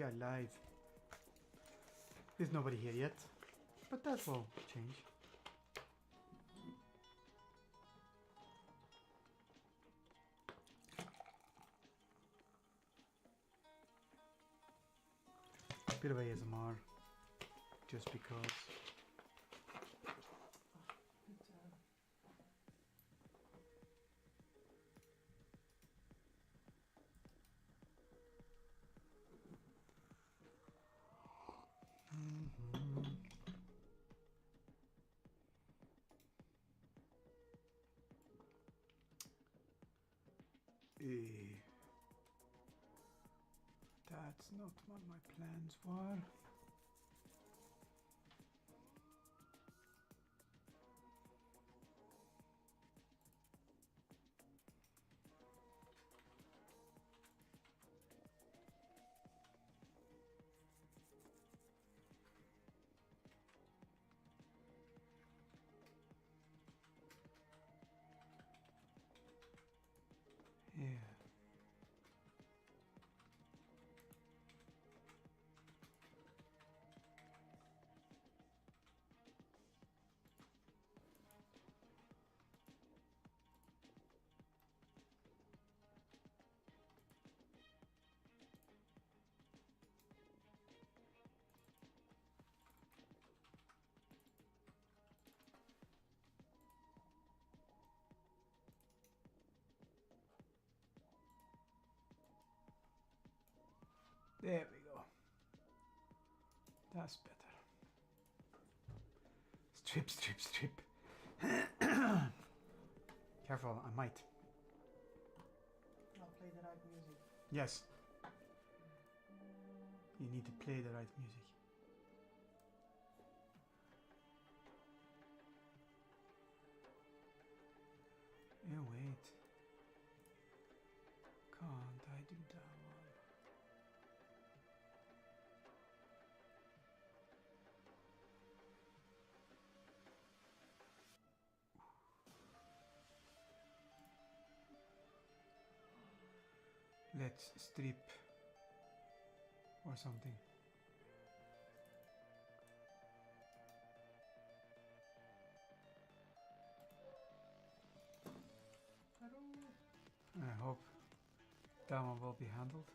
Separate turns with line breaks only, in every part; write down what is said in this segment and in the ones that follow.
are live. There's nobody here yet, but that will change. A bit of ASMR, just because. That's not what my plans were. Yeah. There we go. That's better. Strip, strip, strip. Careful, I might.
I'll play the right music.
Yes. You need to play the right music. Yeah, wait. Can't I do that one? Let's strip or something. I hope that one will be handled.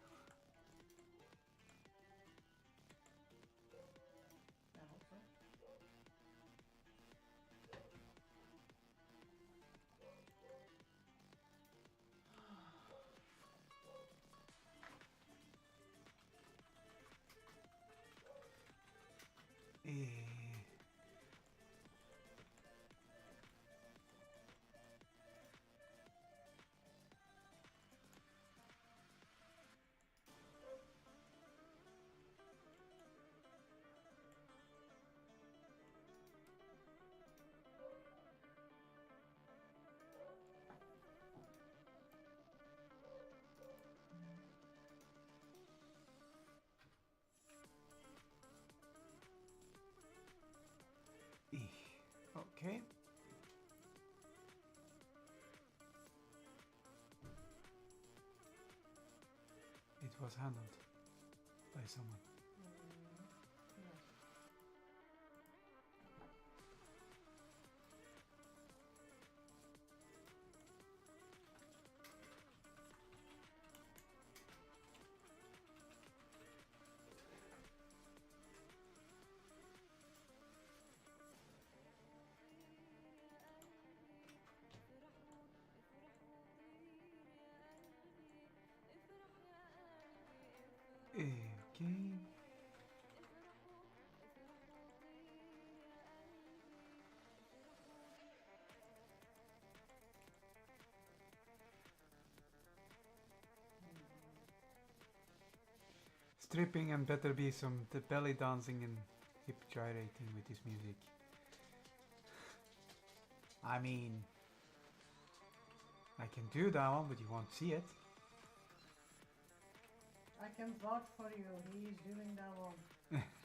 I hope so.
Okay. It was handled by someone.
Yes.
Okay. Stripping and better be some the belly dancing and hip gyrating with this music. I mean, I can do that one, but you won't see it.
I can vouch for you. He's doing that one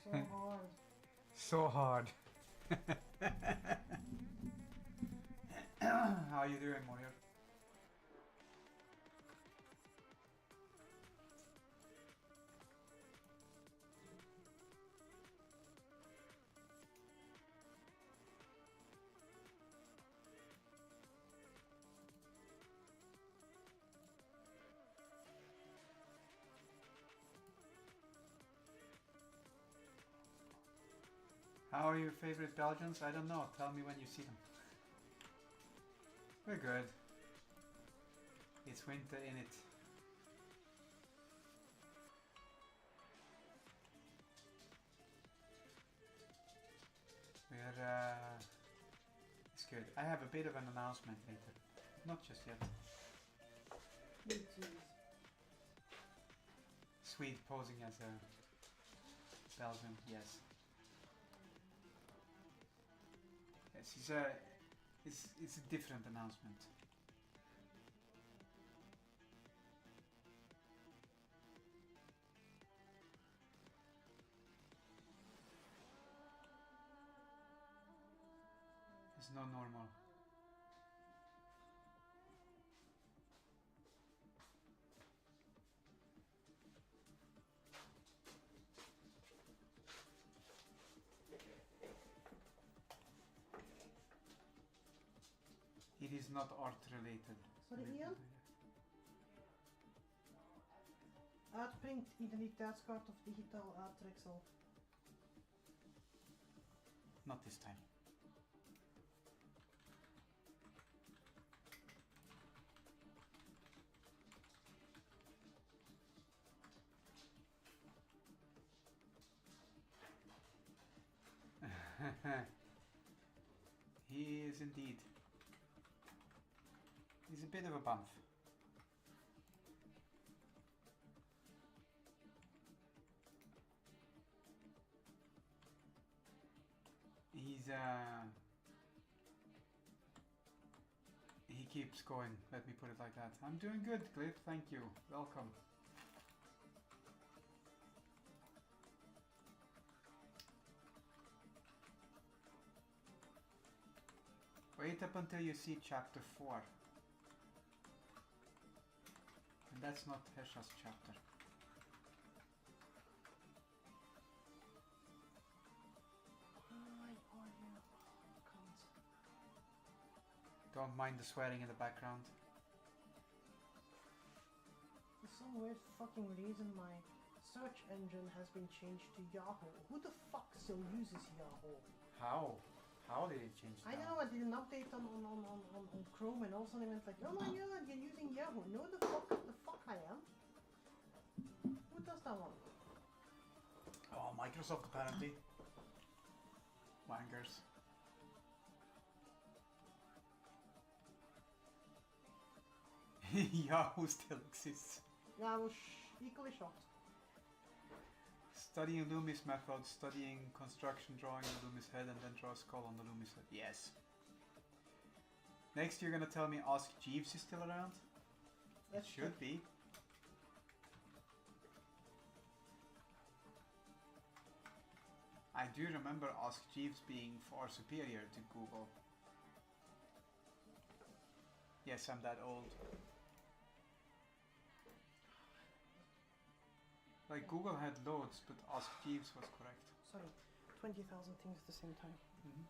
so hard.
So hard. How are you doing, Moyer? How are your favorite Belgians? I don't know. Tell me when you see them. We're good. It's winter in it. It's good. I have a bit of an announcement later. Not just yet. Swede posing as a Belgian, yes. Yes, it's a different announcement. It's not normal. It is not art related.
Sorry Ian? Uitprint identiteitskaart of digitaal uittreksel.
Not this time. He is indeed. He's a bit of a bump. He keeps going, let me put it like that. I'm doing good, Cliff, thank you. Welcome. Wait up until you see chapter 4. And that's not Hesha's chapter. Don't mind the swearing in the background.
For some weird fucking reason my search engine has been changed to Yahoo. Who the fuck still uses Yahoo?
How? How did it change that?
I know, I did an update on Chrome and all of a sudden it went like, oh my god, you're using Yahoo. No the fuck I am. Who does that one?
Oh, Microsoft apparently. Wankers. Yahoo still exists.
Yeah, I was equally shocked.
Studying Loomis method, studying construction, drawing the Loomis head, and then draw a skull on the Loomis head. Yes. Next, you're gonna tell me Ask Jeeves is still around? It should be. I do remember Ask Jeeves being far superior to Google. Yes, I'm that old. Like Google had loads, but Ask Jeeves was correct.
Sorry, 20,000 things at the same time.
Mm-hmm.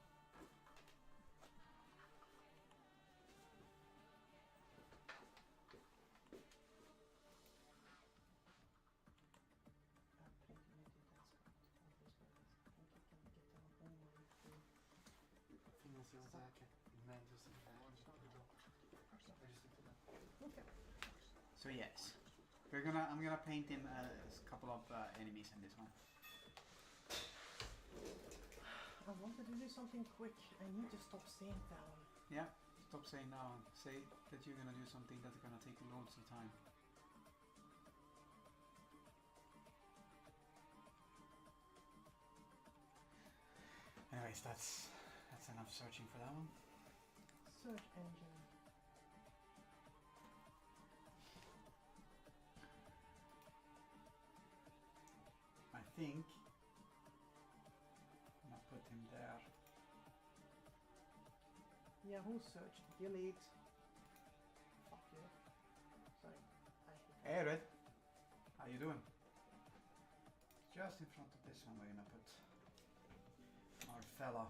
Okay.
So yes, I'm gonna paint him a couple of enemies in this one.
I wanted to do something quick. I need to stop saying that one.
Yeah, stop saying now and say that you're gonna do something that's gonna take loads of time. Anyways, that's enough searching for that one.
Search engine.
I think I'm gonna put him there.
Yahoo search. Delete. Fuck you. Sorry.
Hey Red, how you doing? Just in front of this one we're gonna put our fella.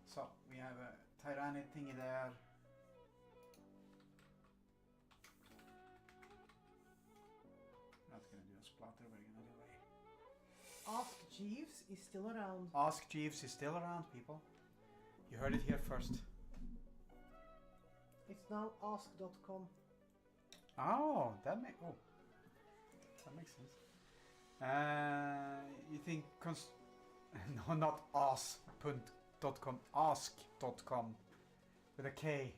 So we have a Tyrannid thingy there. We're not gonna do a splatter, we're gonna do a
Ask Jeeves is still around.
Ask Jeeves is still around, people. You heard it here first.
It's now ask.com.
Oh, that makes sense. You think no, not ask.com, ask.com with a K.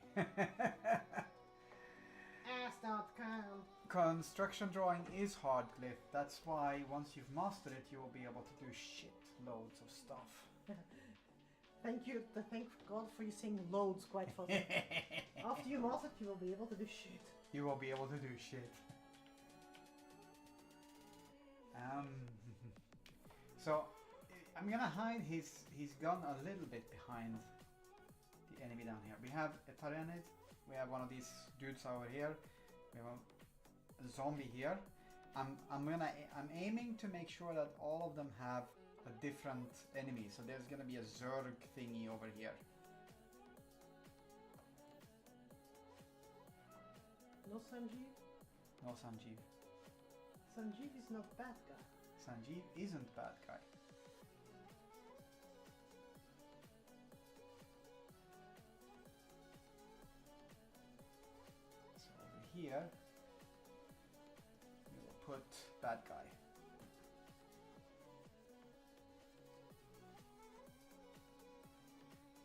Ask.com.
Construction drawing is hard, Glyph. That's why once you've mastered it, you will be able to do shit loads of stuff.
Thank God for you saying loads quite fast. After you master it, you will be able to do shit.
You will be able to do shit. So I'm gonna hide his gun a little bit behind the enemy down here. We have a Tyrannid, we have one of these dudes over here, we have a zombie here. I'm aiming to make sure that all of them have a different enemy. So there's gonna be a Zerg thingy over here.
No Sanjeev?
No Sanjeev.
Sanjeev is not bad guy.
Sanjeev isn't bad guy. So over here, we will put bad guy.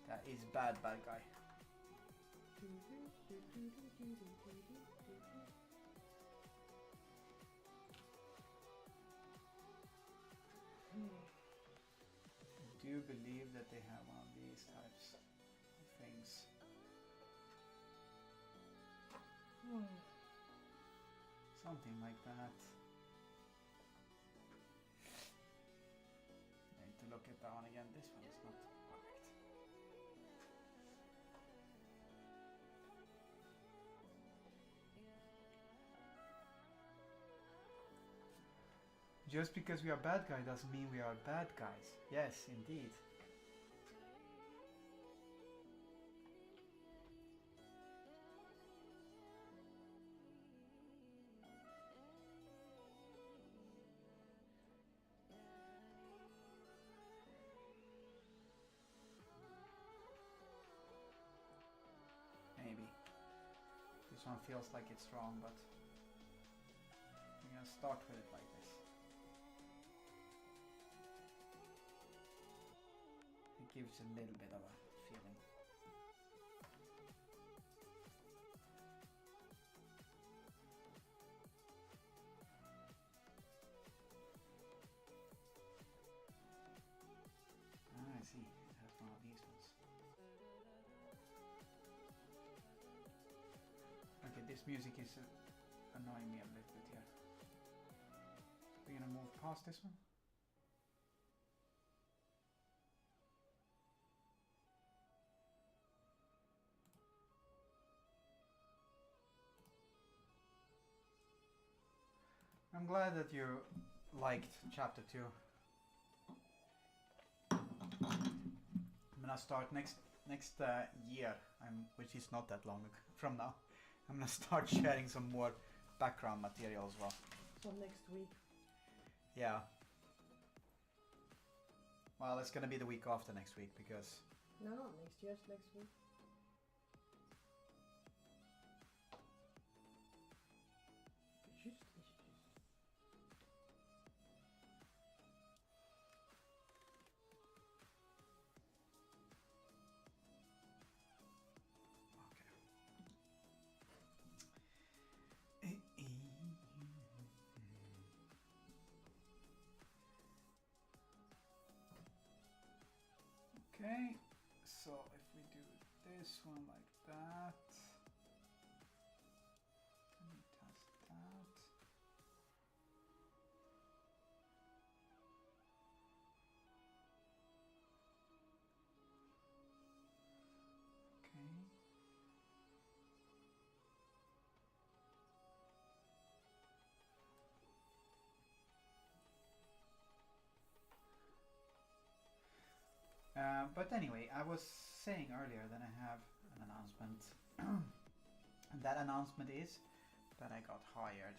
That is bad guy. I do believe that they have one of these types of things. Something like that. I need to look at that one again. This one is not correct. Just because we are bad guy doesn't mean we are bad guys. Yes, indeed. Maybe. This one feels like it's wrong, but we're gonna start with it like this. It gives a little bit of a feeling. Ah, I see. It has one of these ones. Okay, this music is annoying me a little bit here. We're gonna move past this one. I'm glad that you liked chapter 2. I'm gonna start next year, which is not that long from now. I'm gonna start sharing some more background material as well.
So next week.
Yeah. Well, it's gonna be the week after next week because...
No, not next year, it's next week.
Okay, so if we do this one like that, and it does that. Okay. But anyway, I was saying earlier that I have an announcement. And that announcement is that I got hired.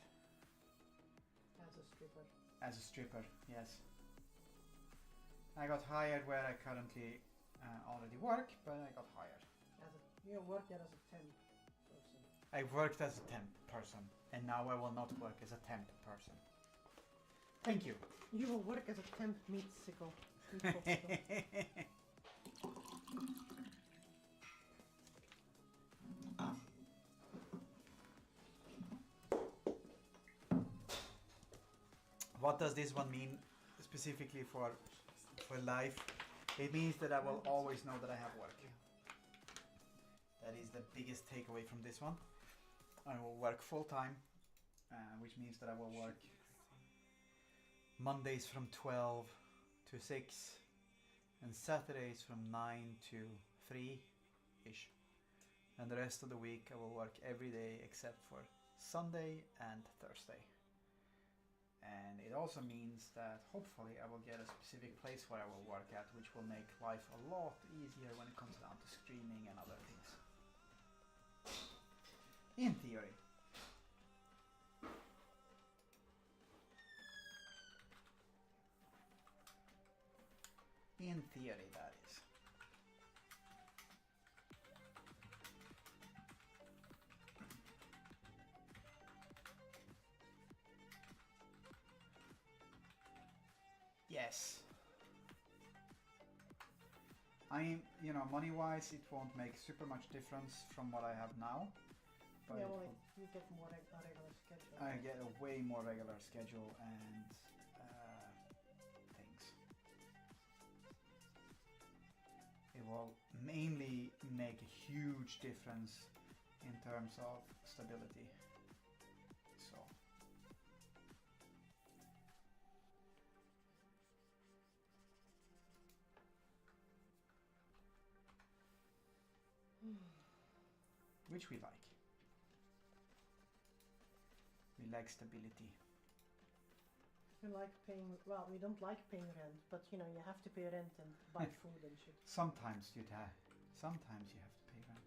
As a stripper.
As a stripper, yes. I got hired where I currently already work, but I got hired.
You work there as a temp person.
I worked as a temp person, and now I will not work as a temp person. Thank you.
You will work as a temp meatsicle.
What does this one mean specifically for life? It means that I will always know that I have work. That is the biggest takeaway from this one. I will work full time, which means that I will work Mondays from 12 to 6 and Saturdays from 9 to 3-ish. And the rest of the week I will work every day except for Sunday and Thursday. And it also means that hopefully I will get a specific place where I will work at, which will make life a lot easier when it comes down to streaming and other things. In theory. In theory, that is. Yes. Money-wise, it won't make super much difference from what I have now. But
yeah, well, you get more a regular schedule.
I get a way more regular schedule and things. It will mainly make a huge difference in terms of stability. So. Which we like. We like stability.
We like paying, well, we don't like paying rent, but you have to pay rent and buy food and shit.
Sometimes you have to pay rent.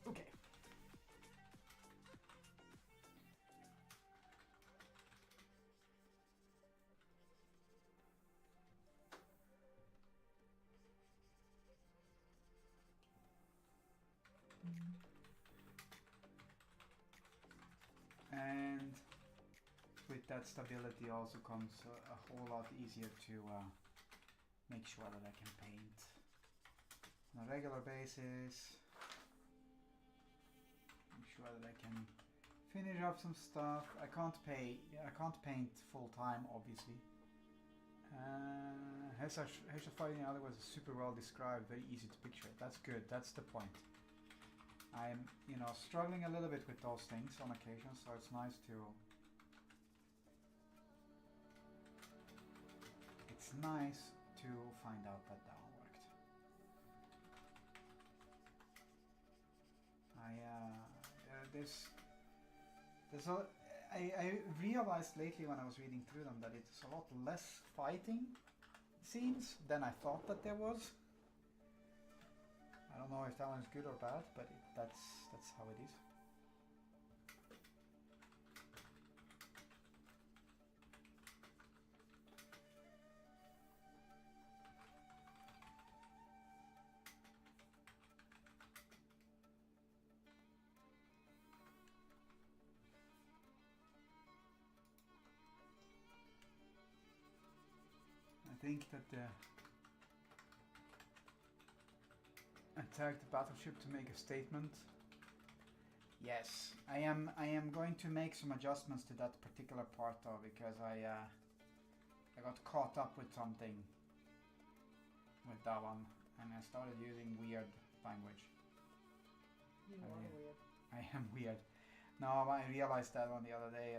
Okay. And with that stability also comes a whole lot easier to make sure that I can paint on a regular basis. Make sure that I can finish up some stuff. I can't paint full time, obviously. Hesha fighting other was super well described, very easy to picture. That's good. That's the point. I'm, struggling a little bit with those things on occasion, so it's nice to. It's nice to find out that that one worked. I realized lately when I was reading through them that it's a lot less fighting scenes than I thought that there was. I don't know if that one's good or bad, but that's how it is. I think that the attack the battleship to make a statement. Yes, I am going to make some adjustments to that particular part though, because I got caught up with something with that one and I started using weird language.
You
I
are
mean-
weird.
I am weird. No, I realized that one the other day.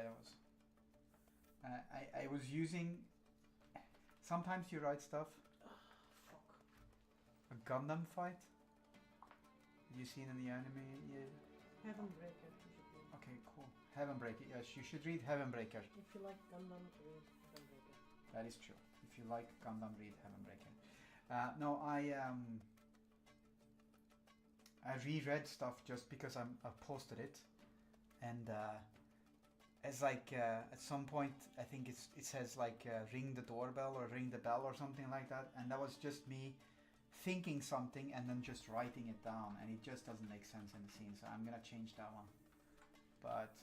I was using. Sometimes you write stuff.
Fuck.
A Gundam fight. Have you seen in the anime? Yeah.
Heaven Breaker, you should read.
Okay, cool. Heaven Breaker. Yes, you should read Heaven Breaker.
If you like Gundam, read Heaven Breaker.
That is true. If you like Gundam, read Heaven Breaker. No, I reread stuff just because I posted it, and it's like at some point I think it says like ring the doorbell or ring the bell or something like that, and that was just me thinking something and then just writing it down, and it just doesn't make sense in the scene, so I'm gonna change that one. But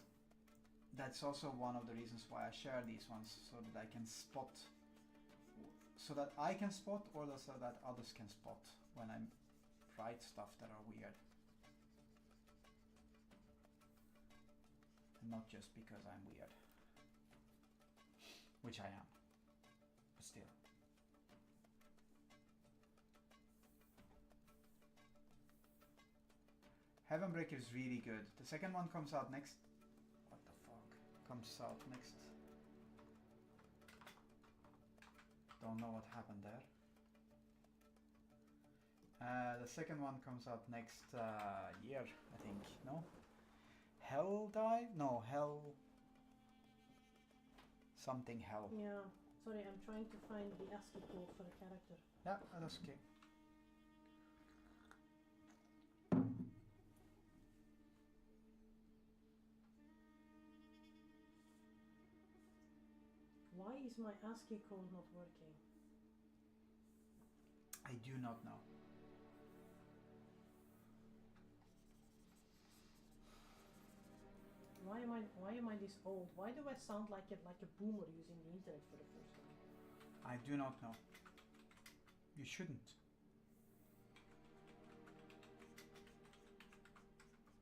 that's also one of the reasons why I share these ones, so that I can spot, so that I can spot, or so that others can spot when I write stuff that are weird. And not just because I'm weird. Which I am. But still. Heaven Breaker is really good. The second one comes out next. What the fuck? Comes out next. Don't know what happened there. The second one comes out next year, I think. No? Hell Dive? No, Hell. Something Hell.
Yeah. Sorry, I'm trying to find the ASCII code for a character.
Yeah, that's okay.
Why is my ASCII code not working?
I do not know.
Why am I this old? Why do I sound like a boomer using the internet for the first time?
I do not know. You shouldn't.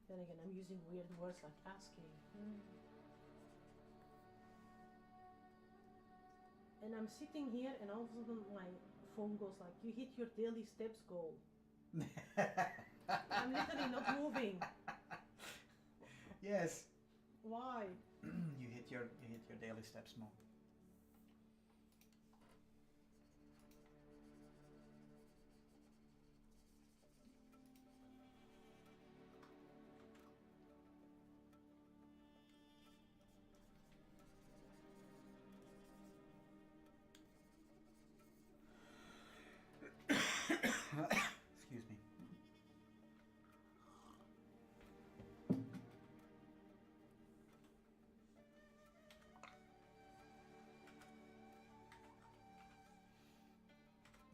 Then again, I'm using weird words like ASCII. And I'm sitting here and all of a sudden my phone goes like, you hit your daily steps goal. I'm literally not moving.
Yes.
Why?
you hit your daily steps more. Excuse me.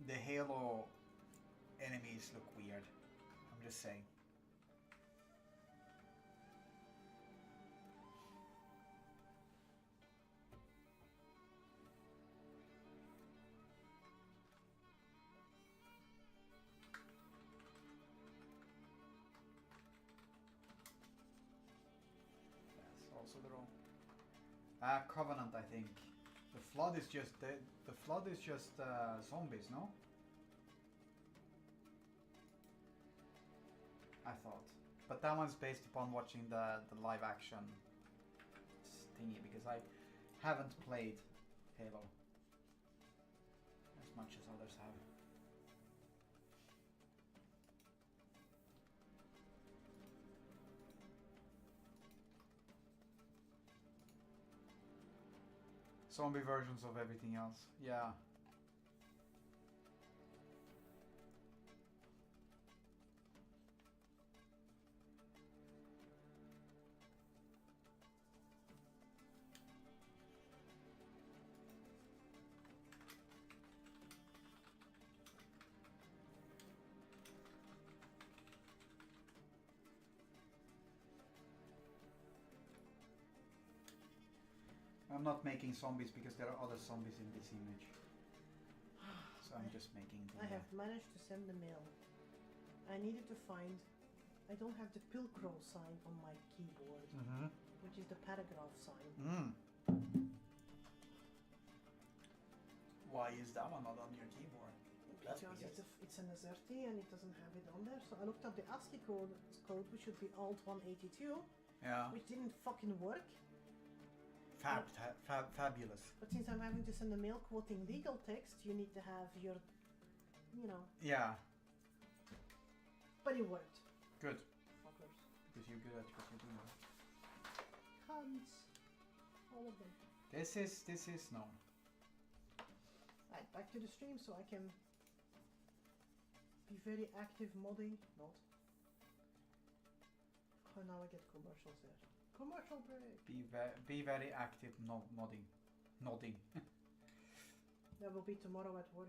The Halo enemies look weird. I'm just saying. That's also the wrong. Covenant, I think. The flood is just the flood is just zombies, no? I thought, but that one's based upon watching the live action thingy, because I haven't played Halo as much as others have. Zombie versions of everything else, yeah. I'm not making zombies because there are other zombies in this image. So I'm just making the...
I have managed to send the mail. I needed to find... I don't have the Pilcrow sign on my keyboard, which is the paragraph sign.
Why is that one not on your keyboard? That's
because
weird.
it's an AZERTY and it doesn't have it on there. So I looked up the ASCII code, which should be Alt 182,
Yeah.
which didn't fucking work.
Fabulous.
But since I'm having to send a mail quoting legal text, you need to have your, you know.
Yeah.
But it worked.
Good.
Fuckers.
Because you're good at what you're doing.
Cunts. All of them.
This is known.
Right, back to the stream so I can be very active modding. Not. Oh, now I get commercials there. Commercial break.
Be very active, nodding.
That will be tomorrow at work.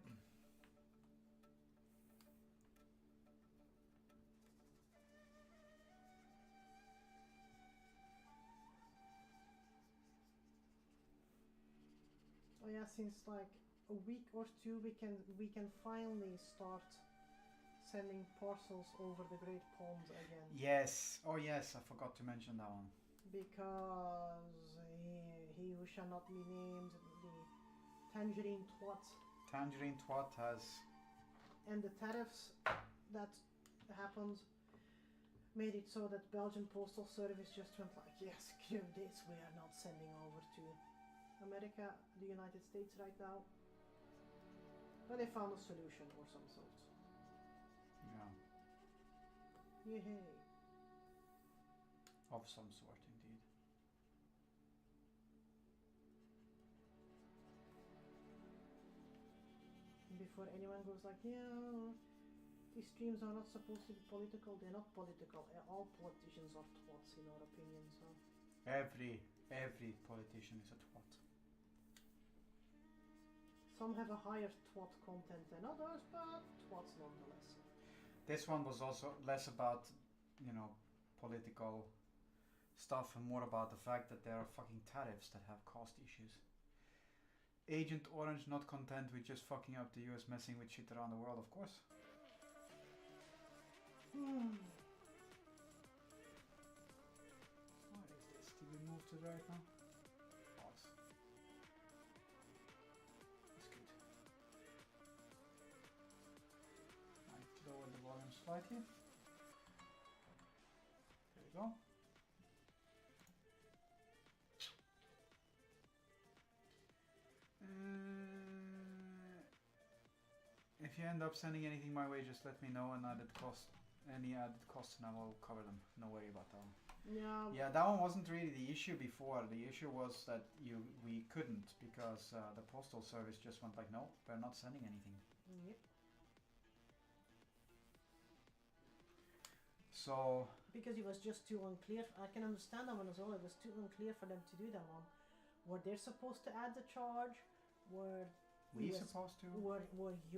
Oh yeah, since like a week or two we can finally start sending parcels over the Great Ponds again.
Yes. Oh yes, I forgot to mention that one.
Because he who shall not be named, the Tangerine Twat.
Tangerine Twat has...
And the tariffs that happened made it so that Belgian Postal Service just went like, yes, screw this, we are not sending over to America, the United States right now. But they found a solution or some sort.
Yeah.
Yay.
Of some sort, indeed.
Before anyone goes like, yeah, these streams are not supposed to be political, they're not political. All politicians are twats in our opinion, so.
Every politician is a twat.
Some have a higher twat content than others, but twats nonetheless.
This one was also less about, you know, political stuff and more about the fact that there are fucking tariffs that have cost issues. Agent Orange not content with just fucking up the US, messing with shit around the world, of course.
Hmm.
What is this? Did we move to the right now? Pause. That's good. Might lower the volume slightly. There we go. If you end up sending anything my way, just let me know and any added costs, and I will cover them. No worry about that one.
Yeah.
Yeah, that one wasn't really the issue before. The issue was that we couldn't because the postal service just went like, no, we're not sending anything.
Yep.
So
Because it was just too unclear. I can understand that one as well. It was too unclear for them to do that one. Were they supposed to add the charge? Were
we
US
supposed to?
Were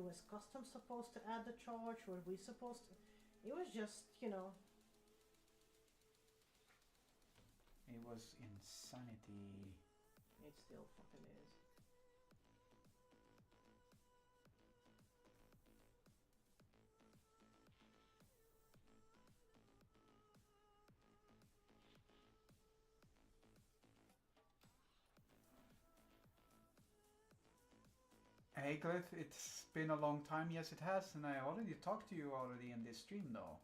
US Customs supposed to add the charge? Were we supposed to? It was just, you know.
It was insanity.
It still fucking is.
Hey Cliff, it's been a long time. Yes, it has, and I already talked to you already in this stream, though.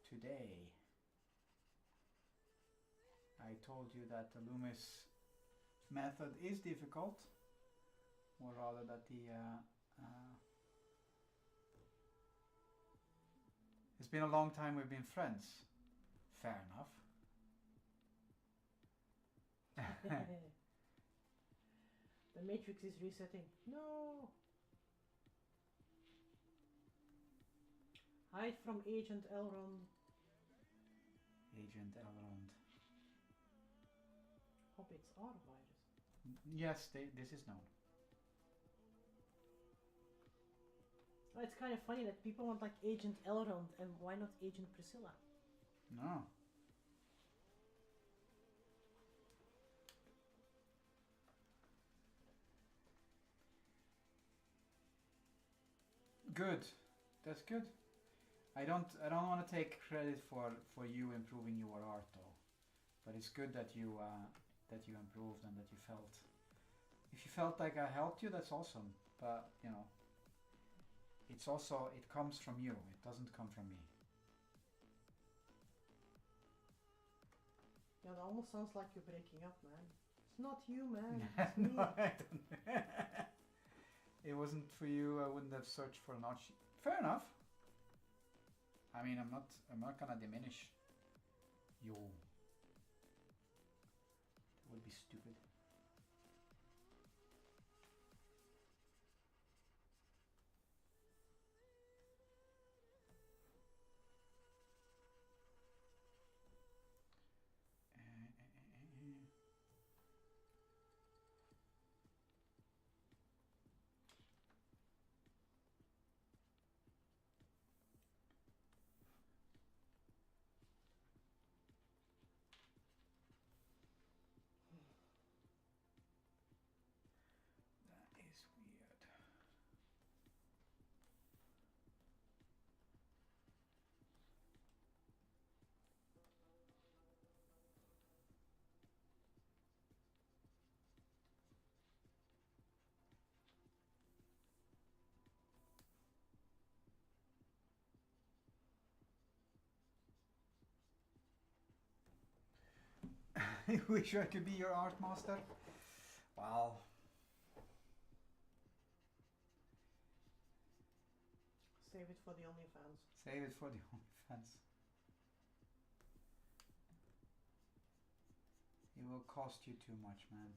Today, I told you that the Loomis method is difficult, or rather that it's been a long time we've been friends. Fair enough.
The Matrix is resetting. No! Hide from Agent Elrond.
Agent Elrond.
Hobbits are virus.
Yes, this is known.
Oh, it's kind of funny that people want like Agent Elrond and why not Agent Priscilla?
No. Good. That's good. I don't want to take credit for you improving your art though. But it's good that you improved and that you felt. If you felt like I helped you, that's awesome. But you know, it's also it comes from you. It doesn't come from me.
Yeah, it almost sounds like you're breaking up, man. It's not you, man. It's me.
No, I don't. It wasn't for you. I wouldn't have searched for an art sheet. Fair enough. I mean, I'm not gonna diminish you. That would be stupid. That is weird. I wish I could be your art master. Wow.
Save it for the OnlyFans.
Save it for the OnlyFans. It will cost you too much, man.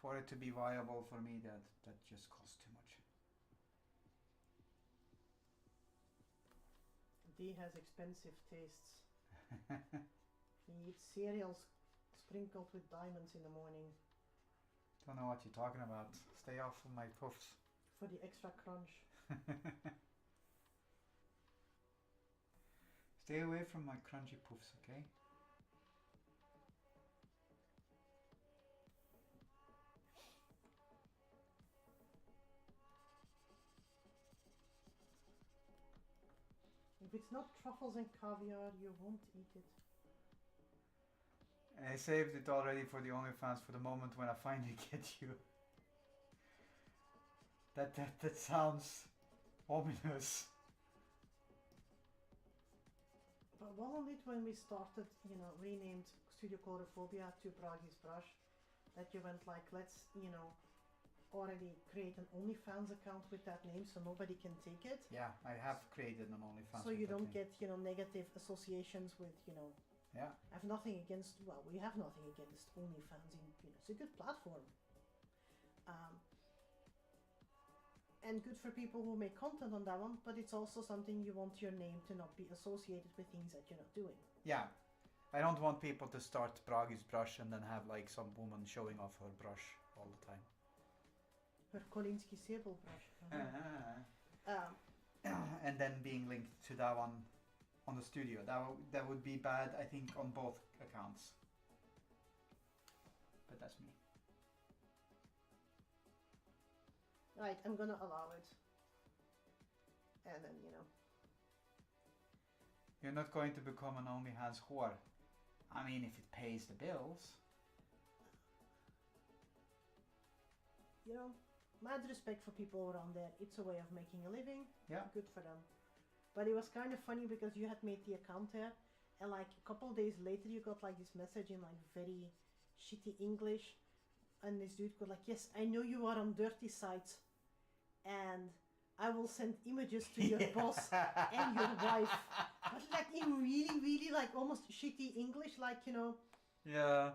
For it to be viable for me, that just costs too much.
D has expensive tastes. He eats cereals sprinkled with diamonds in the morning
Don't know what you're talking about. Stay off of my puffs.
for the extra crunch.
Stay away from my crunchy puffs, okay?
If it's not truffles and caviar, you won't eat it.
I saved it already for the OnlyFans for the moment when I finally get you. That sounds ominous.
But wasn't it when we started, you know, renamed Studio Chlorophobia to Prague's Brush, that you went like, let's, you know, already create an OnlyFans account with that name so nobody can take it?
Yeah, I have created an OnlyFans.
So
with
you
that
don't
name.
get, you know, negative associations with, you know,
Yeah.
I have nothing against, well, we have nothing against OnlyFans, you know, it's a good platform. And good for people who make content on that one, but it's also something you want your name to not be associated with things that you're not doing.
Yeah. I don't want people to start Prague's Brush and then have like some woman showing off her brush all the time.
Her Kolinsky Sable brush.
And then being linked to that one on the studio. That would be bad, I think, on both accounts. But that's me.
Right, I'm gonna allow it. And then, you know.
You're not going to become an OnlyFans whore. I mean, if it pays the bills.
You know, mad respect for people around there. It's a way of making a living.
Yeah.
Good for them. But it was kind of funny because you had made the account there, and like a couple days later you got like this message in like very shitty English, and this dude got like, yes, I know you are on dirty sites, and I will send images to your boss and your wife. But like in really, really like almost shitty English, like, you know.
Yeah.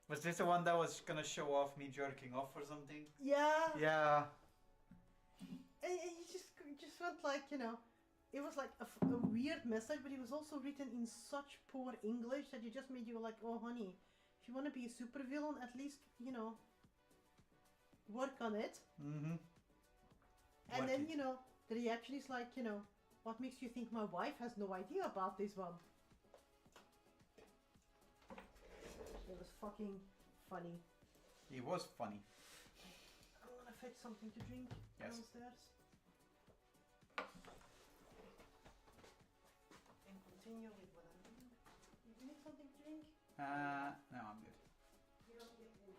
Was this the one that was gonna show off me jerking off or something?
Yeah.
Yeah.
And you just felt like, you know, it was like a weird message, but it was also written in such poor English that it just made you like, oh honey, if you want to be a supervillain, at least, you know, work on it.
Mm-hmm.
And
Work
then,
it.
you know, the reaction is like, you know, what makes you think my wife has no idea about this one? It was fucking funny.
It was funny.
I'm gonna fetch something to drink downstairs. And continue with what I'm doing. something to drink?
No, I'm good.
You don't get wood.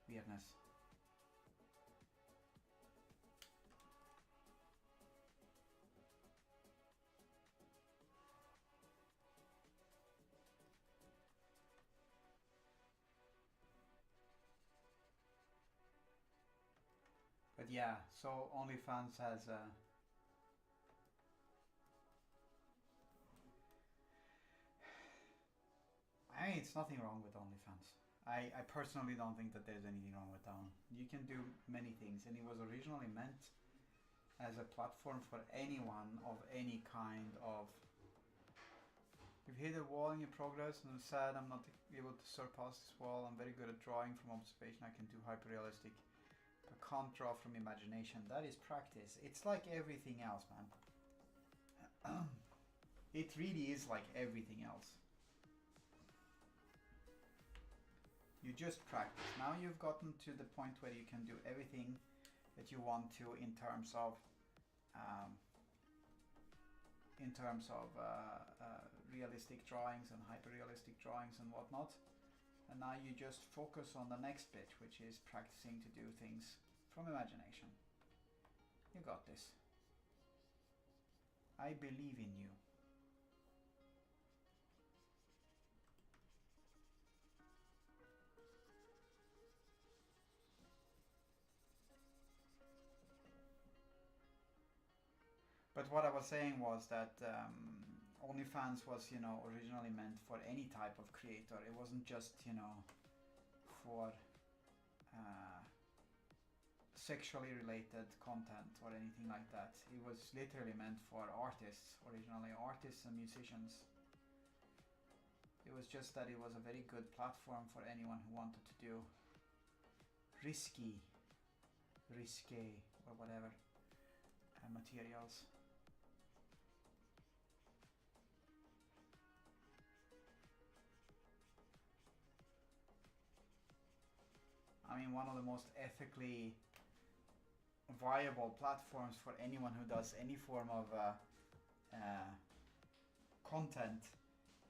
Weirdness. But yeah, so OnlyFans has I mean, it's nothing wrong with OnlyFans. I personally don't think that there's anything wrong with that one. You can do many things, and it was originally meant as a platform for anyone of any kind of. If you hit a wall in your progress and are sad, I'm not able to surpass this wall. I'm very good at drawing from observation. I can do hyper-realistic, but can't draw from imagination. That is practice. It's like everything else, man. It really is like everything else. You just practice. Now you've gotten to the point where you can do everything that you want to in terms of realistic drawings and hyper-realistic drawings and whatnot. And now you just focus on the next bit, which is practicing to do things from imagination. You got this. I believe in you. But what I was saying was that OnlyFans was, originally meant for any type of creator. It wasn't just, for sexually related content or anything like that. It was literally meant for artists, originally artists and musicians. It was just that it was a very good platform for anyone who wanted to do risque, or whatever materials. I mean, one of the most ethically viable platforms for anyone who does any form of content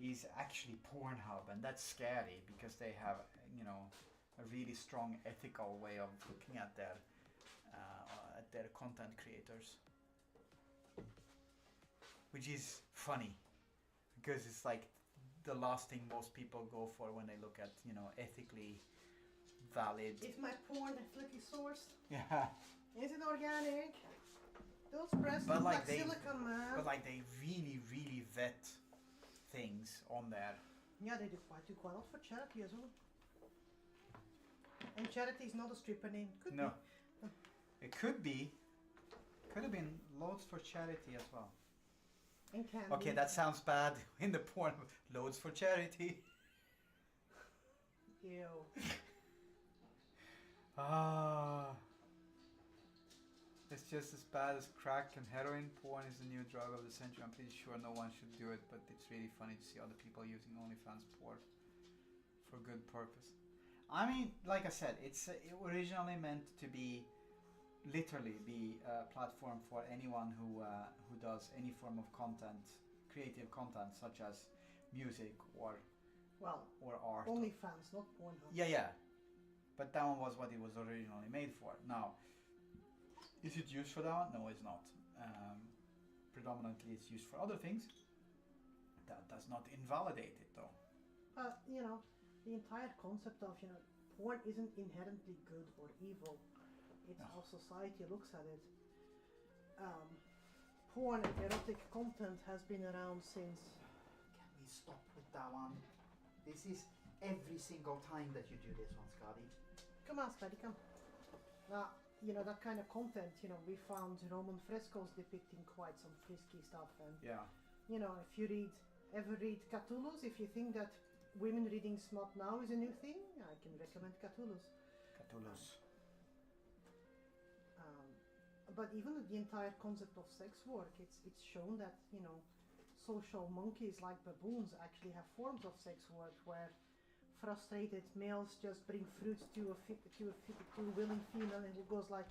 is actually Pornhub, and that's scary because they have, a really strong ethical way of looking at their content creators, which is funny because it's like the last thing most people go for when they look at, ethically valid.
Is my porn ethically sourced?
Yeah.
Is it organic? Those breasts look like silicone, man.
But like they really, really vet things on there.
Yeah, they do quite a lot for charity as well. And charity is not a stripper name. Could
No.
be.
It could be. Could have been loads for charity as well.
And candy.
Okay, that sounds bad in the porn. Loads for charity.
Ew.
It's just as bad as crack and heroin. Porn is the new drug of the century. I'm pretty sure no one should do it, but it's really funny to see other people using OnlyFans porn for good purpose. I mean, like I said, it originally meant to be literally be a platform for anyone who does any form of content, creative content, such as music or art.
OnlyFans, not Pornhub.
Yeah. But that one was what it was originally made for. Now, is it used for that one? No, it's not. Predominantly, it's used for other things. That does not invalidate it, though.
The entire concept of, porn isn't inherently good or evil. It's how society looks at it. Porn and erotic content has been around since...
Can we stop with that one? This is every single time that you do this one, Scotty.
Come on, Scotty, come. Now, that kind of content, we found Roman frescoes depicting quite some frisky stuff. And,
yeah.
If you ever read Cthulhu's, if you think that women reading smut now is a new thing, I can recommend Cthulhu's.
Cthulhu's.
But even the entire concept of sex work, it's shown that, you know, social monkeys like baboons actually have forms of sex work where frustrated males just bring fruit to a willing female, and it goes like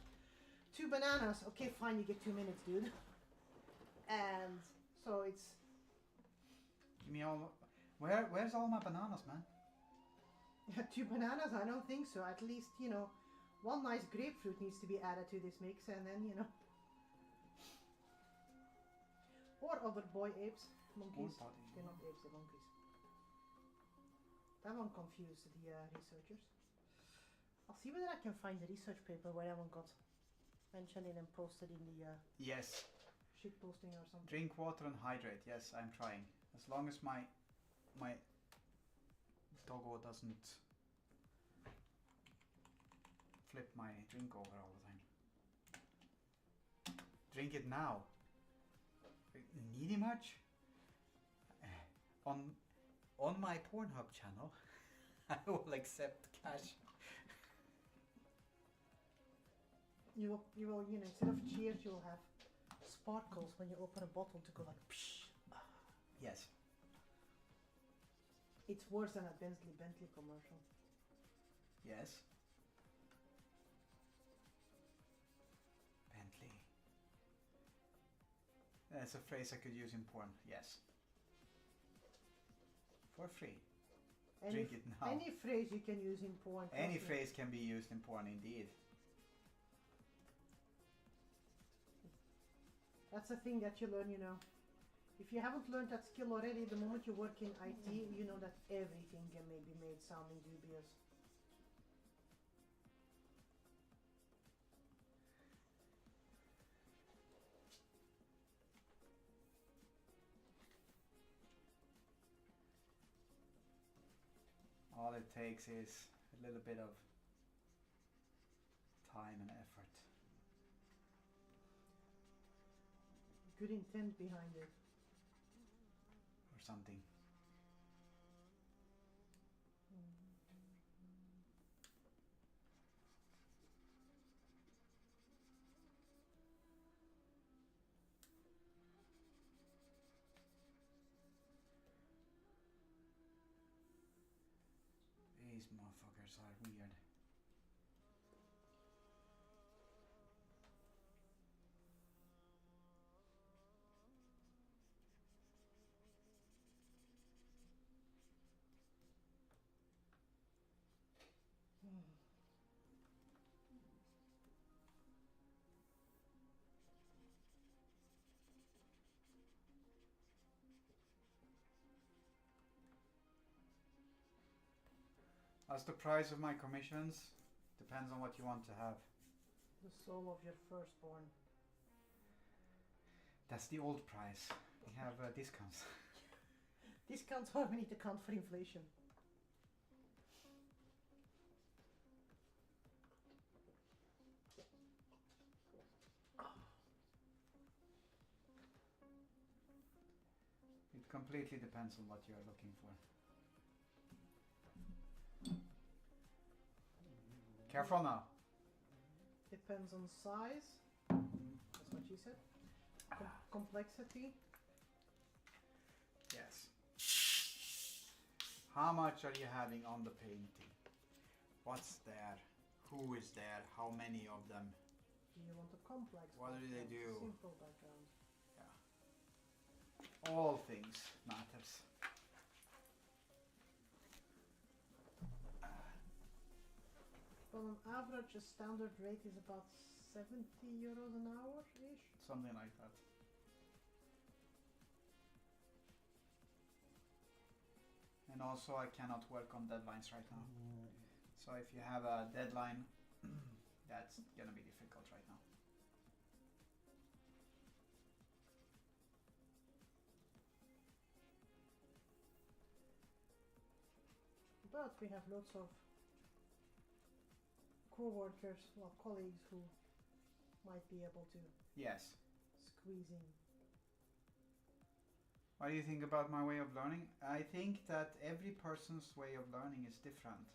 2 bananas. Okay, fine, you get 2 minutes, dude. And so it's.
Give me all. Where's all my bananas, man?
2 bananas? I don't think so. At least, you know, 1 nice grapefruit needs to be added to this mix, and then, you know. Or other boy apes, monkeys. They're not apes, they're monkeys. That one confused the researchers. I'll see whether I can find the research paper where that one got mentioned and posted in the
yes.
shit posting or something.
Drink water and hydrate. Yes, I'm trying. As long as my doggo doesn't flip my drink over all the time. Drink it now. Needy much? On my Pornhub channel, I will accept cash.
You will, you know, instead of cheers, you'll have sparkles when you open a bottle to go like psh.
Yes.
It's worse than a Bentley commercial.
Yes. Bentley. That's a phrase I could use in porn. Yes. For free. Drink it now.
Any phrase you can use in porn.
Any phrase can be used in porn, indeed.
That's the thing that you learn, you know. If you haven't learned that skill already, the moment you work in IT, you know that everything can be made sounding dubious.
All it takes is a little bit of time and effort.
Good intent behind it.
Or something. These motherfuckers are weird. As the price of my commissions, depends on what you want to have.
The soul of your firstborn.
That's the old price. We have discounts.
Discounts are we need to count for inflation.
It completely depends on what you're looking for. Careful now.
Depends on size. That's what she said. Complexity.
Yes. How much are you having on the painting? What's there? Who is there? How many of them?
Do you want a complex?
What do they do?
Simple background.
Yeah. All things matters.
Well, on average, a standard rate is about 70 euros an hour-ish.
Something like that. And also I cannot work on deadlines right now. So if you have a deadline, that's gonna be difficult right now.
But we have lots of co-workers, well, colleagues who might be able to
Yes.
squeeze in.
What do you think about my way of learning? I think that every person's way of learning is different.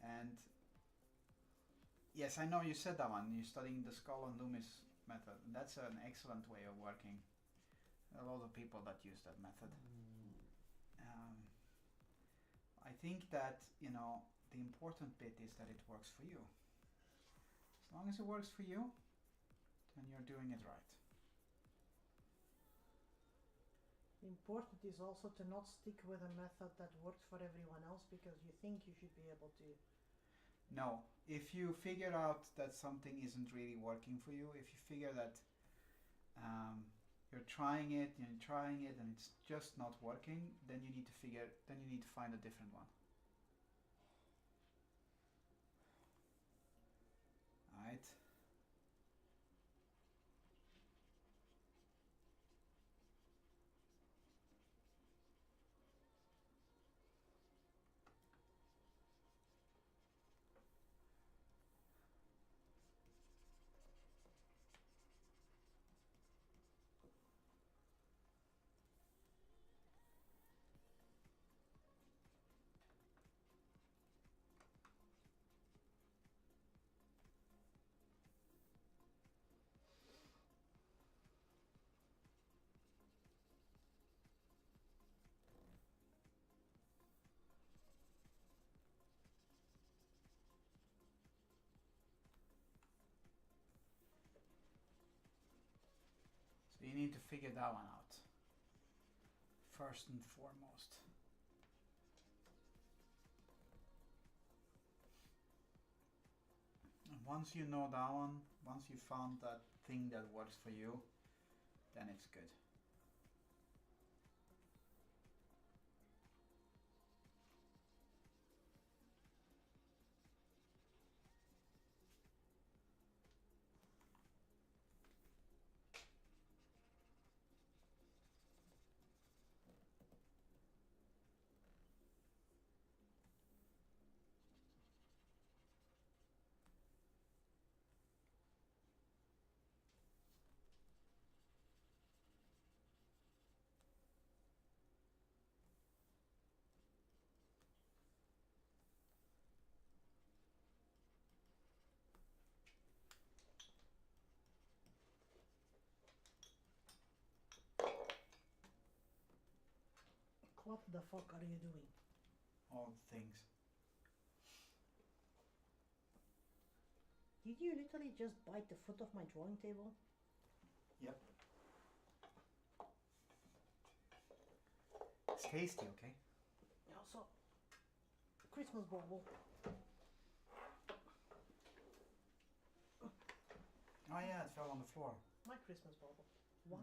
And yes, I know you said that one. You're studying the Skull and Loomis method. That's an excellent way of working. A lot of people that use that method. I think that, you know, the important bit is that it works for you. As long as it works for you, then you're doing it right.
Important is also to not stick with a method that works for everyone else because you think you should be able to.
No, if you figure out that something isn't really working for you, if you figure that you're trying it and it's just not working, then you need to find a different one. Alright? So you need to figure that one out first and foremost. And once you know that one, once you found that thing that works for you, then it's good.
What the fuck are you doing?
All things.
Did you literally just bite the foot of my drawing table?
Yep. It's tasty, okay?
Also, Christmas bauble.
Oh yeah, it fell on the floor.
My Christmas bauble. Why?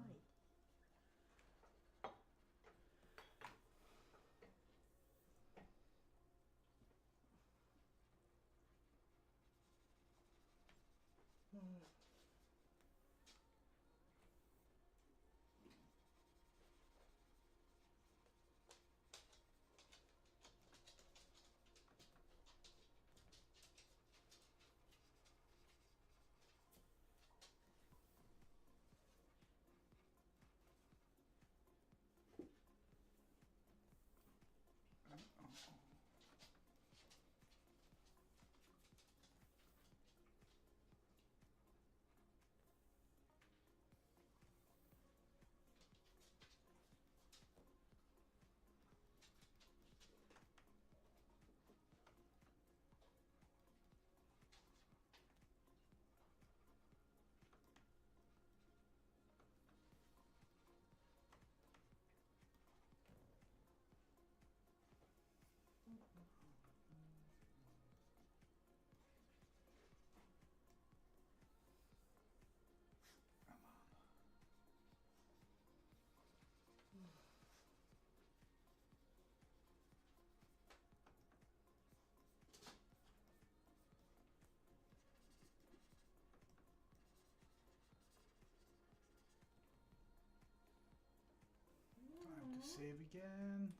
Time to save again.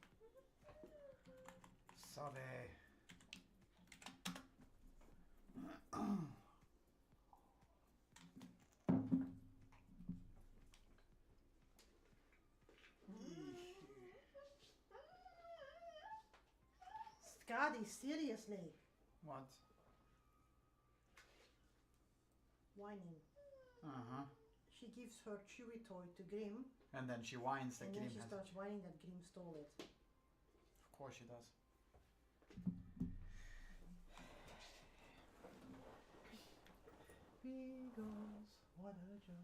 Sorry.
Scotty, seriously.
What?
Whining.
Uh-huh.
She gives her chewy toy to Grim.
And then she whines that
and
Grim
then she
has...
starts whining that Grim stole it.
Of course she does.
Beagles, what a joy.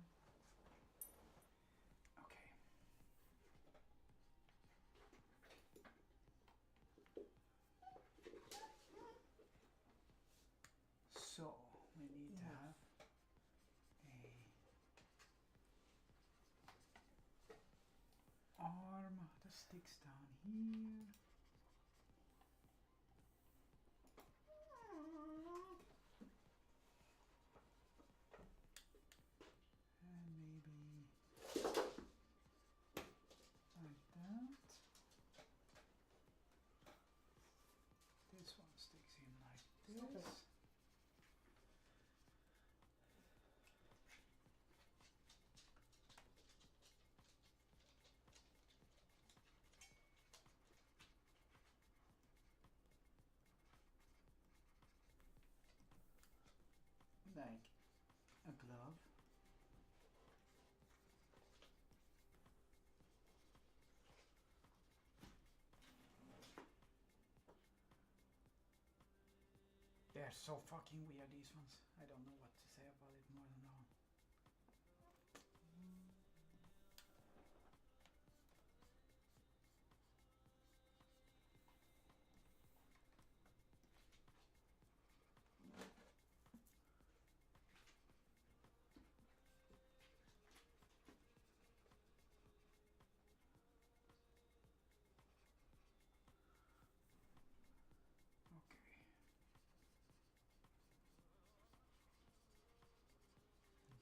Okay. So we need to have a arm that sticks down here. And maybe like that. This one sticks in like
Perfect.
this. Like a glove. They're so fucking weird, these ones. I don't know what to say about it more than that.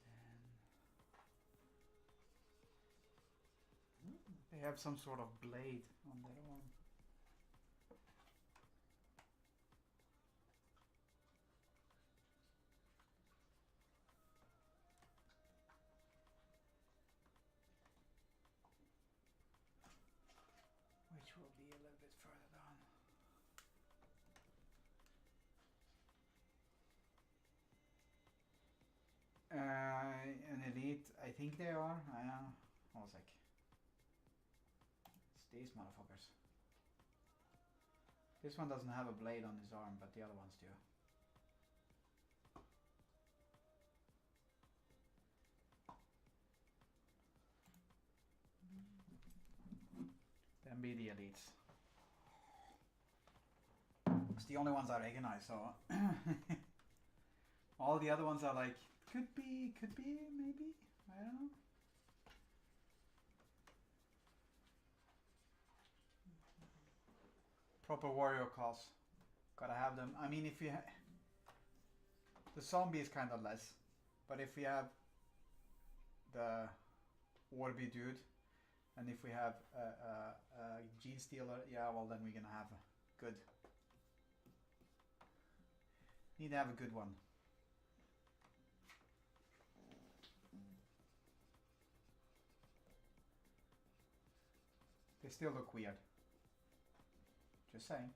Okay. And then they have some sort of blade on their arm. Which will be a little bit further down. An elite, I think they are. I was like, it's these motherfuckers. This one doesn't have a blade on his arm, but the other ones do. Them be the elites. It's the only ones I recognize, so all the other ones are like, could be, maybe, I don't know. Proper warrior class. Gotta have them. I mean, if you the zombie is kind of less, but if we have the Orby dude, and if we have a gene stealer, yeah, well then we're gonna have a good. Need to have a good one. They still look weird. Just saying.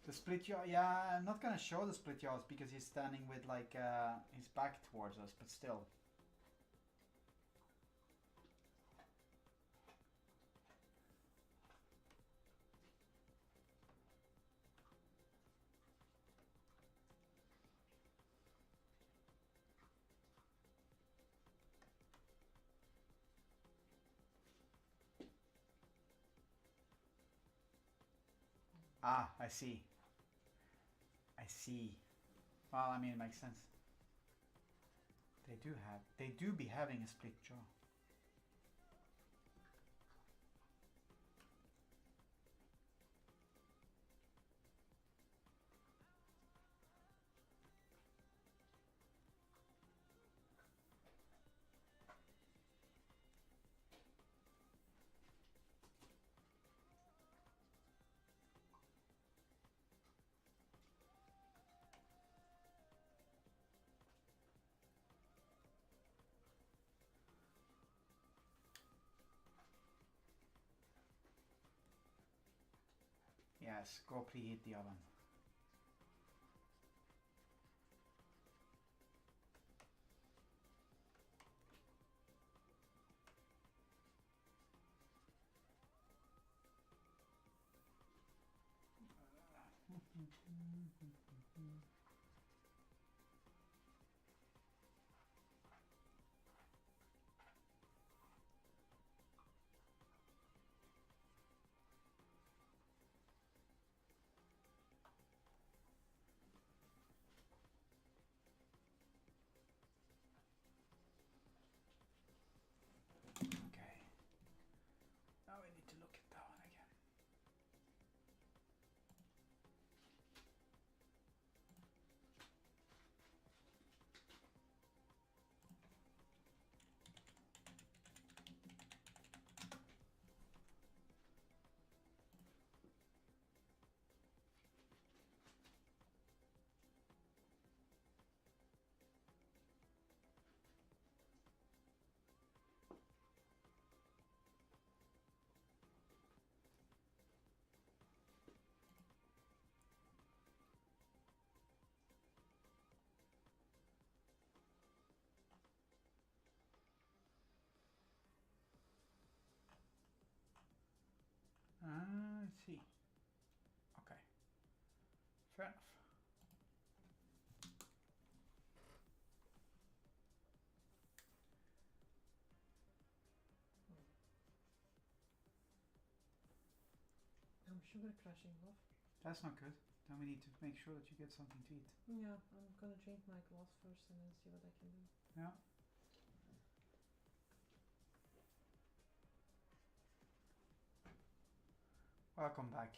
The split jaw, yeah, I'm not gonna show the split jaws because he's standing with like his back towards us, but still. Ah, I see. I see. Well, I mean, it makes sense. They do be having a split jaw. Yes, go preheat the oven. Okay. Now we need to look at that one again. I see. Okay. Fair enough.
Sugar crashing off.
That's not good. Then we need to make sure that you get something to eat.
Yeah, I'm gonna drink my glass first and then see what I can do.
Yeah. Welcome back.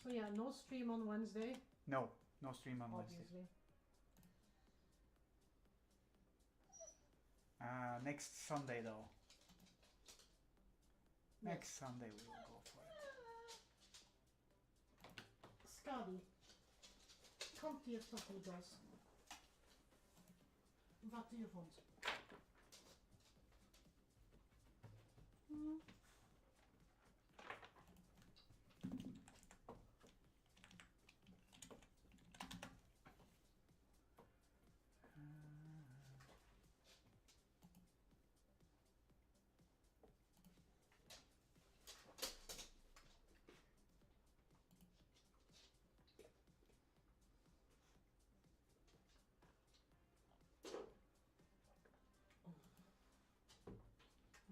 So yeah, no stream on Wednesday.
No stream on Wednesday.
Obviously.
Next Sunday though.
Yes.
Next Sunday we will go for it.
Skadi. Kom till ett pappersglas. Vad gör hon?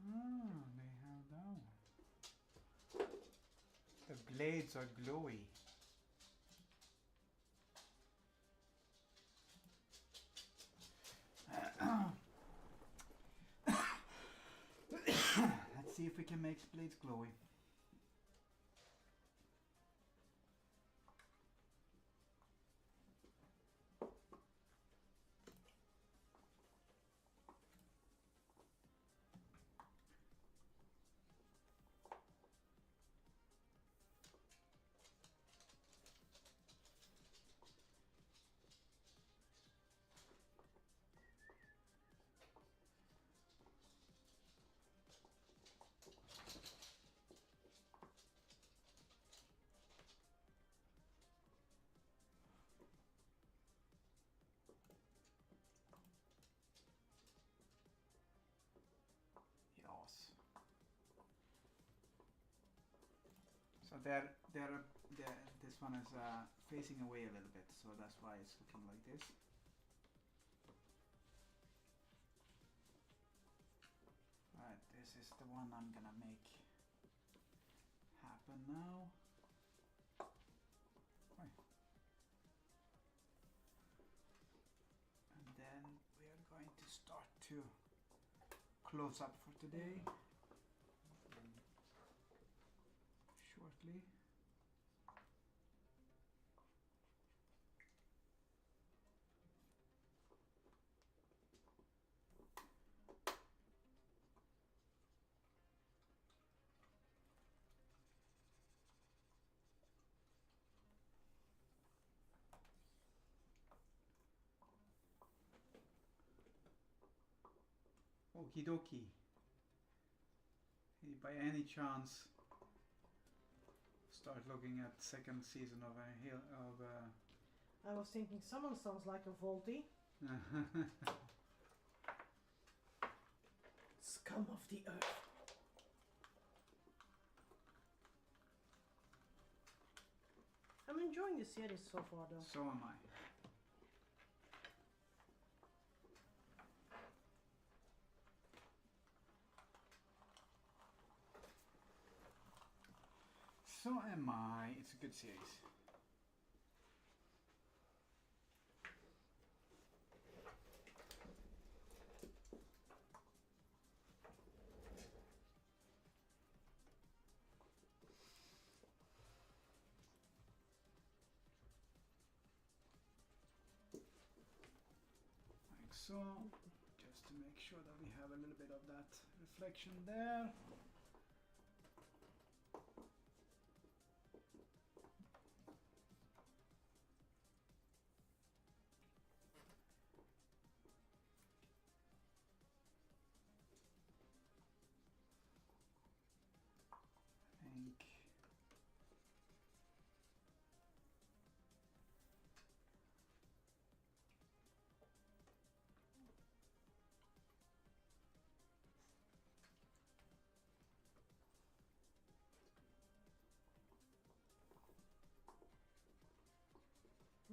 They have that one. The blades are glowy. Let's see if we can make blades glowy. So this one is facing away a little bit, so that's why it's looking like this. Right, this is the one I'm gonna make happen now. Right. And then we are going to start to close up for today. Shortly. Okie dokie. By any chance start looking at second season of
I was thinking someone sounds like a Volty. Scum of the earth. I'm enjoying the series so far though.
So am I. So am I. It's a good series. Like so. Just to make sure that we have a little bit of that reflection there. Think.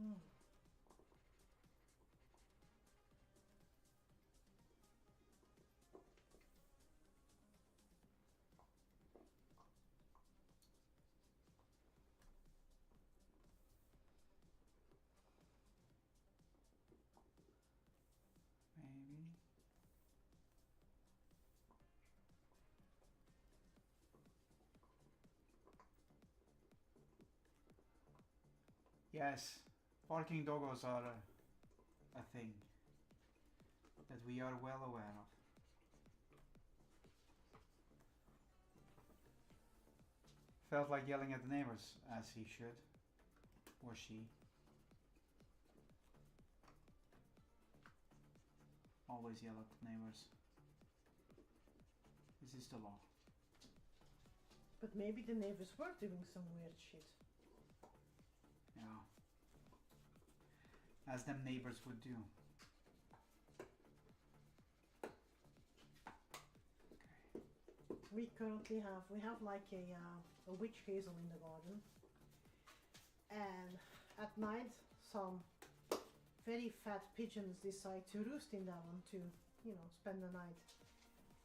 Mm.
Maybe. Yes, barking doggos are a thing that we are well aware of. Felt like yelling at the neighbors, as he should, or she. Always yell at the neighbors. This is the law.
But maybe the neighbors were doing some weird shit.
Yeah. As them neighbors would do.
We currently have like a witch hazel in the garden, and at night some very fat pigeons decide to roost in that one to, you know, spend the night,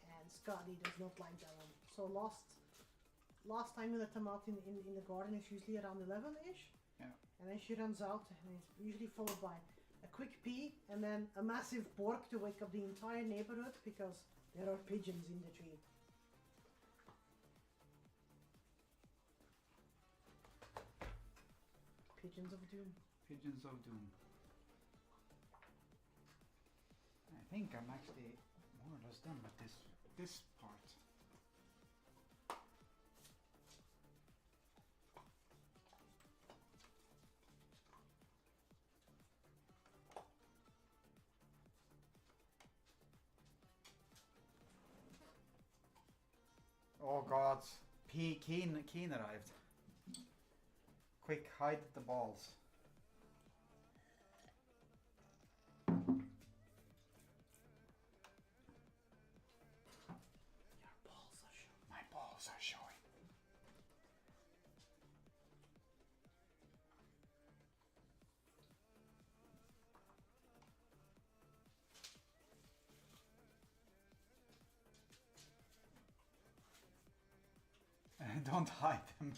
and Scotty does not like that one. So last time we let them out in the garden is usually around 11ish.
Yeah.
And then she runs out, and it's usually followed by a quick pee and then a massive bark to wake up the entire neighborhood because there are pigeons in the tree. Pigeons of doom.
Pigeons of doom. I think I'm actually more or less done with this part. Oh God, Keen arrived. Quick, hide the balls.
Your balls are showing.
My balls are showing. Don't hide them.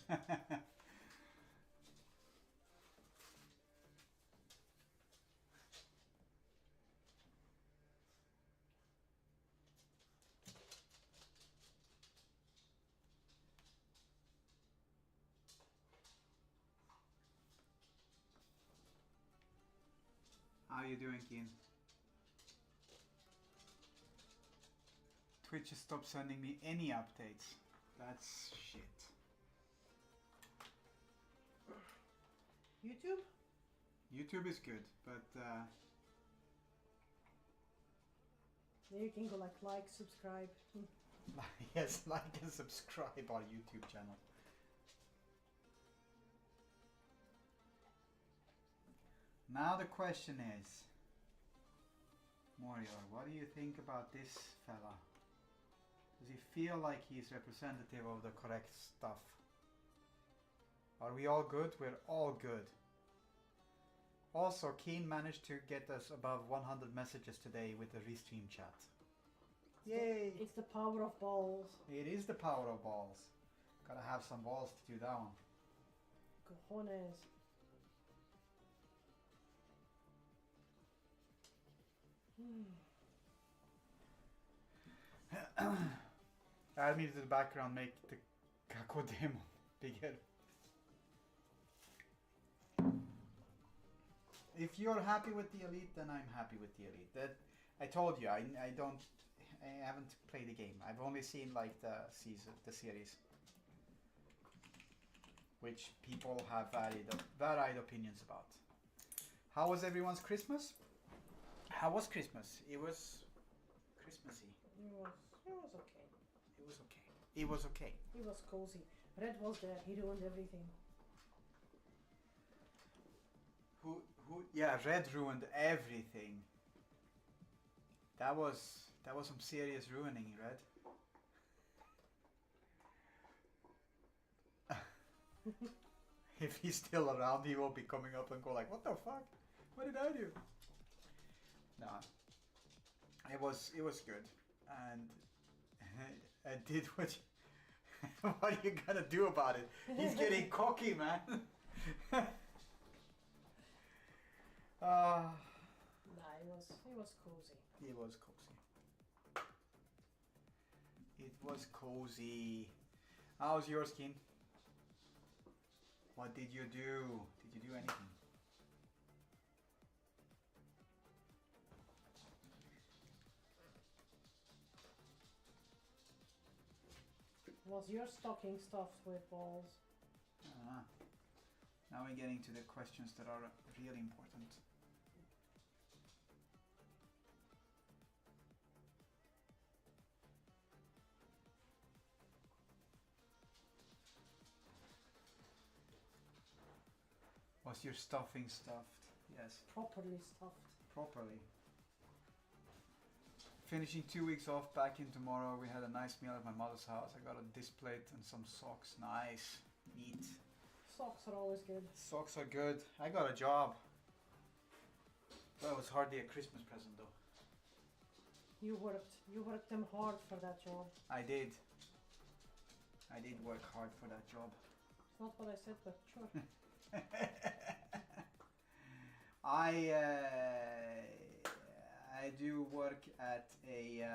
How you doing, Keen? Twitch has stopped sending me any updates. That's shit.
YouTube?
YouTube is good, but
You can go like, subscribe.
Yes, like and subscribe our YouTube channel. Now the question is, Mario, what do you think about this fella? Does he feel like he's representative of the correct stuff? Are we all good? We're all good. Also, Keen managed to get us above 100 messages today with the restream chat. Yay!
It's the power of balls.
It is the power of balls. Gotta have some balls to do that one.
Cojones.
Add me to the background, make the Kako demo bigger. If you're happy with the Elite, then I'm happy with the Elite. That I told you, I haven't played the game. I've only seen like the series, which people have varied opinions about. How was everyone's Christmas? How was Christmas? It was Christmassy.
It was okay.
It was okay. It was okay.
It was cozy. Red was there. He ruined everything.
Yeah, Red ruined everything. That was some serious ruining, Red. If he's still around, he will be coming up and go like, "What the fuck? What did I do?" Nah, it was good, and I did what. What are you gonna do about it? He's getting cocky, man.
Nah, it was cozy.
It was cozy. It was cozy. How's yours, Keen? What did you do? Did you do anything?
Was your stocking stuffed with balls?
Now we're getting to the questions that are really important. Was your stuffing stuffed? Yes.
Properly stuffed.
Properly. Finishing 2 weeks off, back in tomorrow. We had a nice meal at my mother's house. I got a disc plate and some socks. Nice. Neat.
Socks are always good.
Socks are good. I got a job. Well, it was hardly a Christmas present though.
You worked them hard for that job.
I did. I did work hard for that job.
It's not what I said, but sure.
I do work at a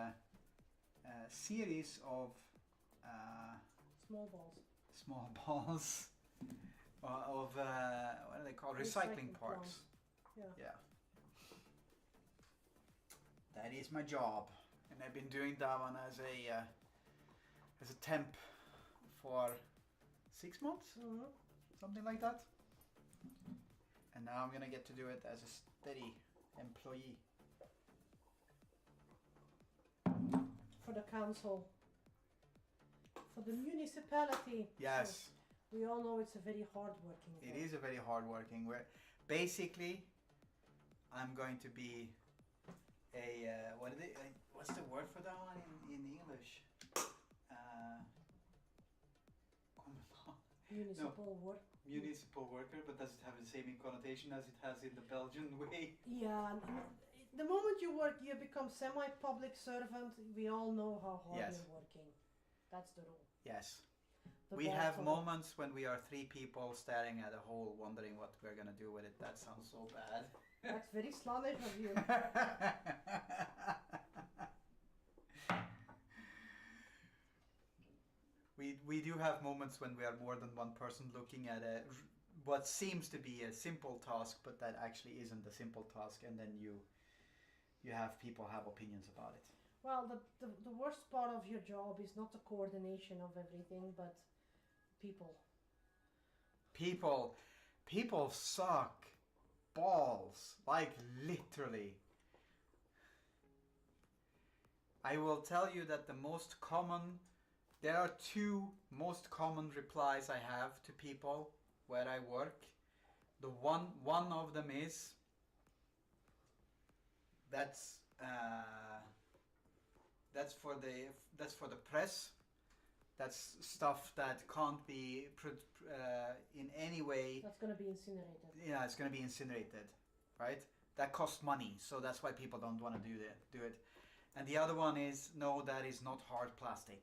series of
Small balls.
small balls of what are they called? Recycling parks.
Yeah.
That is my job, and I've been doing that one as a temp for 6 months, something like that. And now I'm gonna get to do it as a steady employee.
For the council. For the municipality.
Yes.
So we all know it's a very hard working job.
It is a very hard working. Basically, I'm going to be a what's the word for that one in English?
Municipal work.
Municipal worker, but does it have the same connotation as it has in the Belgian way?
Yeah, the moment you become semi-public servant. We all know how hard you're working. That's the rule.
Yes.
The
We have
bottom.
moments when we are 3 people staring at a hole, wondering what we're gonna do with it. That sounds so bad.
That's very slavish of you.
We do have moments when we are more than one person looking at what seems to be a simple task, but that actually isn't a simple task, and then you have people have opinions about it.
Well, the worst part of your job is not the coordination of everything, but people.
People suck balls, like literally. I will tell you that the most common, there are two most common replies I have to people where I work. The one of them is that's for the press. That's stuff that can't be in any way.
That's gonna be incinerated.
Yeah, it's gonna be incinerated, right? That costs money, so that's why people don't want to do it. And the other one is no, that is not hard plastic.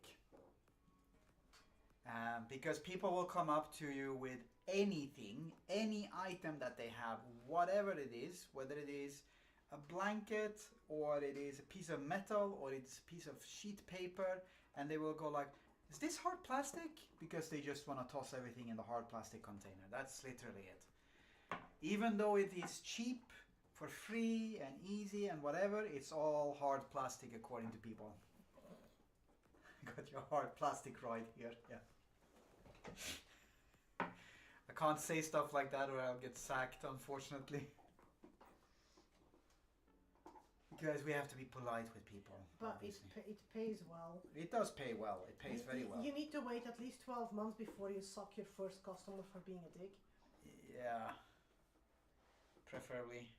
Because people will come up to you with anything, any item that they have, whatever it is, whether it is a blanket or it is a piece of metal or it's a piece of sheet paper, and they will go like, is this hard plastic? Because they just want to toss everything in the hard plastic container. That's literally it. Even though it is cheap, for free and easy and whatever, it's all hard plastic according to people. Got your hard plastic right here, yeah. I can't say stuff like that or I'll get sacked, unfortunately. Because we have to be polite with people.
But it pays well.
It does pay well. It pays very well.
You need to wait at least 12 months before you suck your first customer for being a dick.
Yeah. Preferably.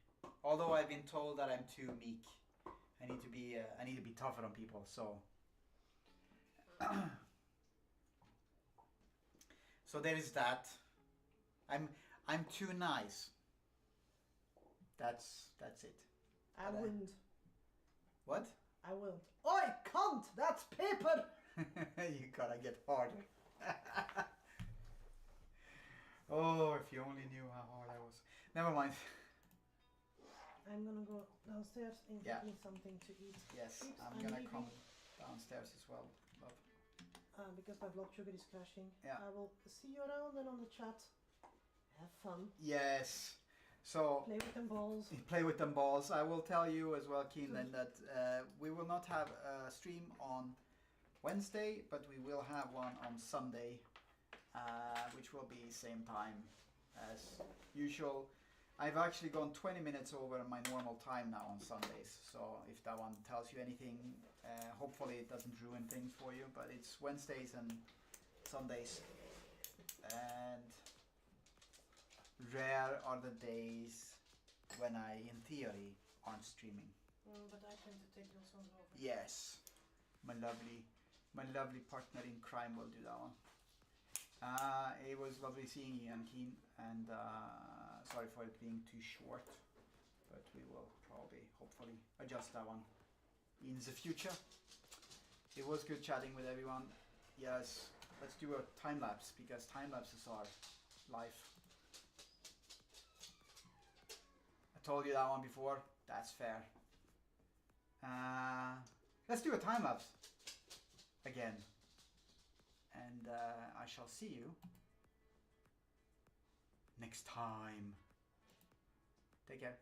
Although I've been told that I'm too meek. I need to be tougher on people, so. So there is that. I'm too nice. That's it.
I wouldn't.
What?
I wouldn't. Oi, cunt! That's paper!
You gotta get harder. Oh, if you only knew how hard I was. Never mind.
I'm gonna go downstairs and get me something to eat.
Yes,
Oops,
I'm gonna come downstairs as well, love.
Because my blood sugar is crashing.
Yeah.
I will see you around and on the chat. Have fun.
Yes. So
play with them balls.
Play with them balls. I will tell you as well, Keen, then that we will not have a stream on Wednesday, but we will have one on Sunday, which will be same time as usual. I've actually gone 20 minutes over my normal time now on Sundays, so if that one tells you anything, hopefully it doesn't ruin things for you, but it's Wednesdays and Sundays, and rare are the days when I, in theory, aren't streaming.
But I tend to take those ones over.
Yes, my lovely partner in crime will do that one. It was lovely seeing you, and Keen, and sorry for it being too short, but we will probably, hopefully, adjust that one in the future. It was good chatting with everyone. Yes, let's do a time lapse because time lapses are life. I told you that one before. That's fair. Let's do a time lapse again. And I shall see you next time. Take care.